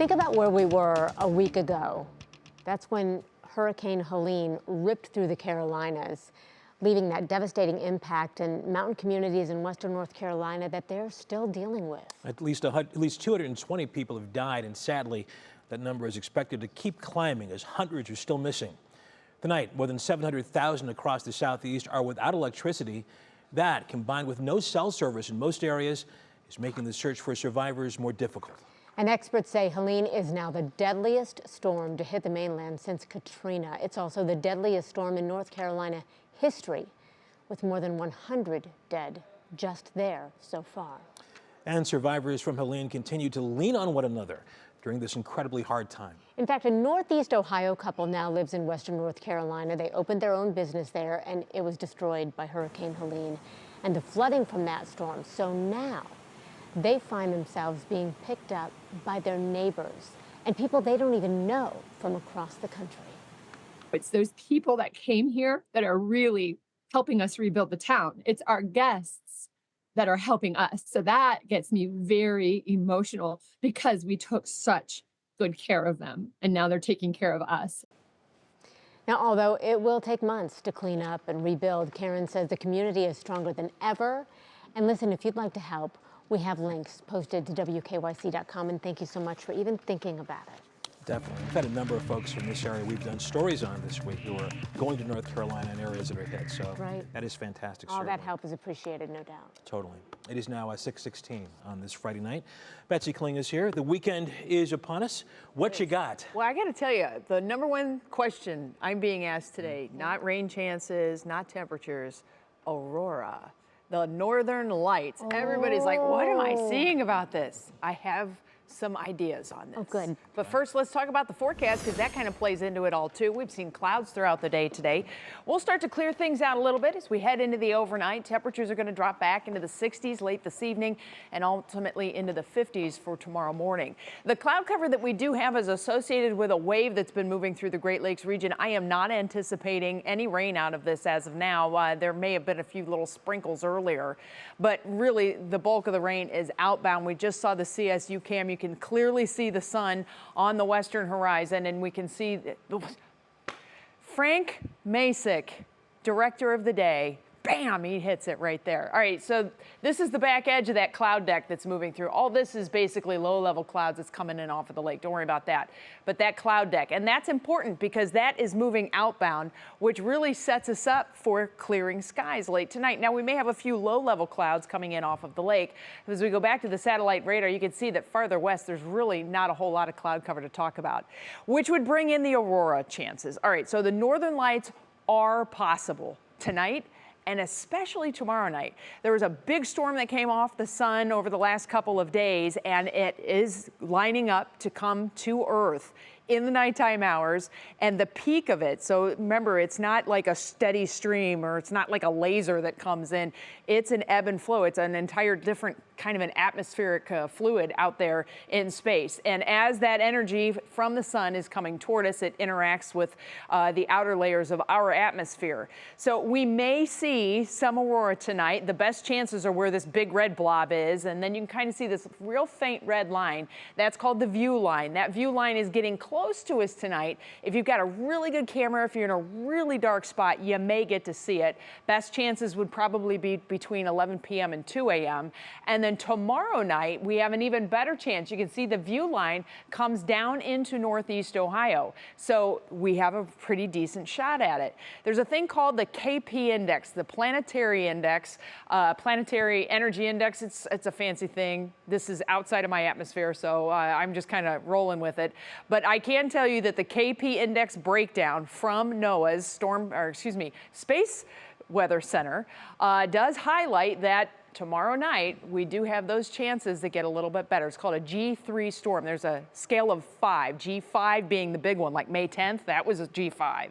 Think about where we were a week ago. That's when Hurricane Helene ripped through the Carolinas, leaving that devastating impact in mountain communities in western North Carolina that they're still dealing with. At least 220 people have died, and sadly, that number is expected to keep climbing as hundreds are still missing. Tonight, more than 700,000 across the southeast are without electricity. That, combined with no cell service in most areas, is making the search for survivors more difficult. And experts say Helene is now the deadliest storm to hit the mainland since Katrina. It's also the deadliest storm in North Carolina history, with more than 100 dead just there so far. And survivors from Helene continue to lean on one another during this incredibly hard time. In fact, a Northeast Ohio couple now lives in western North Carolina. They opened their own business there, and it was destroyed by Hurricane Helene and the flooding from that storm. So now they find themselves being picked up by their neighbors and people they don't even know from across the country. It's those people that came here that are really helping us rebuild the town. It's our guests that are helping us. So that gets me very emotional because we took such good care of them and now they're taking care of us. Now, although it will take months to clean up and rebuild, Karen says the community is stronger than ever. And listen, if you'd like to help, we have links posted to WKYC.com, and thank you so much for even thinking about it. Definitely. We've had a number of folks from this area we've done stories on this week who are going to North Carolina and areas that are hit. So that is fantastic. All that help is appreciated, no doubt. Totally. It is now 6:16 on this Friday night. Betsy Kling is here. The weekend is upon us. What you got? Well, I got to tell you, the number one question I'm being asked today, not rain chances, not temperatures, aurora, the northern lights. Everybody's like, what am I seeing about this? I have some ideas on this. Oh, good. But first, let's talk about the forecast, because that kind of plays into it all, too. We've seen clouds throughout the day today. We'll start to clear things out a little bit as we head into the overnight. Temperatures are going to drop back into the 60s late this evening and ultimately into the 50s for tomorrow morning. The cloud cover that we do have is associated with a wave that's been moving through the Great Lakes region. I am not anticipating any rain out of this as of now. There may have been a few little sprinkles earlier, but really the bulk of the rain is outbound. We just saw the CSU cam. You can clearly see the sun on the western horizon, and we can see Frank Masick, director of the day. Bam, he hits it right there. All right, so this is the back edge of that cloud deck that's moving through. All this is basically low-level clouds that's coming in off of the lake. Don't worry about that. But that cloud deck, and that's important because that is moving outbound, which really sets us up for clearing skies late tonight. Now, we may have a few low-level clouds coming in off of the lake. As we go back to the satellite radar, you can see that farther west, there's really not a whole lot of cloud cover to talk about, which would bring in the aurora chances. All right, so the northern lights are possible tonight and especially tomorrow night. There was a big storm that came off the sun over the last couple of days, and it is lining up to come to Earth in the nighttime hours, and the peak of it, so remember, it's not like a steady stream or it's not like a laser that comes in. It's an ebb and flow. It's an entire different kind of an atmospheric fluid out there in space. And as that energy from the sun is coming toward us, it interacts with the outer layers of our atmosphere. So we may see some aurora tonight. The best chances are where this big red blob is, and then you can kind of see this real faint red line. That's called the view line. That view line is getting close to us tonight. If you've got a really good camera, if you're in a really dark spot, you may get to see it. Best chances would probably be between 11 p.m. and 2 a.m. And then tomorrow night, we have an even better chance. You can see the view line comes down into northeast Ohio. So we have a pretty decent shot at it. There's a thing called the KP index, the planetary index, planetary energy index. It's a fancy thing. This is outside of my atmosphere, so I'm just kind of rolling with it. But I can tell you that the KP index breakdown from NOAA's Space Weather Center does highlight that tomorrow night we do have those chances that get a little bit better. It's called a G3 storm. There's a scale of 5, G5 being the big one, like May 10th, that was a G5.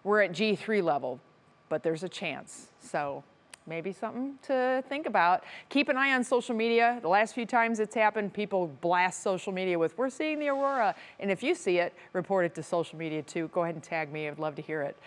We're at G3 level, but there's a chance. So maybe something to think about. Keep an eye on social media. The last few times it's happened, people blast social media with, we're seeing the aurora. And if you see it, report it to social media too. Go ahead and tag me. I'd love to hear it.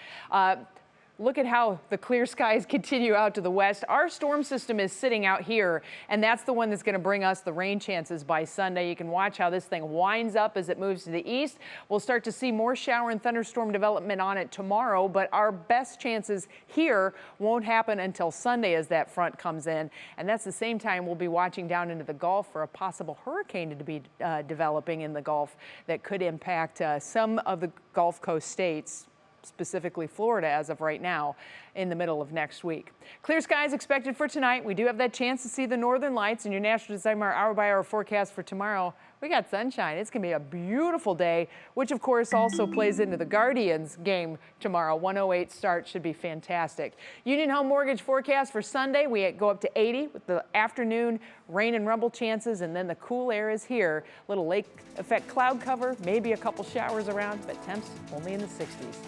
look at how the clear skies continue out to the west. Our storm system is sitting out here, and that's the one that's going to bring us the rain chances by Sunday. You can watch how this thing winds up as it moves to the east. We'll start to see more shower and thunderstorm development on it tomorrow, but our best chances here won't happen until Sunday as that front comes in. And that's the same time we'll be watching down into the Gulf for a possible hurricane to be developing in the Gulf that could impact some of the Gulf Coast states, specifically Florida as of right now, in the middle of next week. Clear skies expected for tonight. We do have that chance to see the northern lights in your National Designer hour-by-hour forecast for tomorrow. We got sunshine. It's going to be a beautiful day, which of course also plays into the Guardians game tomorrow. 1:08 start should be fantastic. Union Home Mortgage forecast for Sunday, we go up to 80 with the afternoon rain and rumble chances, and then the cool air is here. Little lake effect cloud cover, maybe a couple showers around, but temps only in the 60s.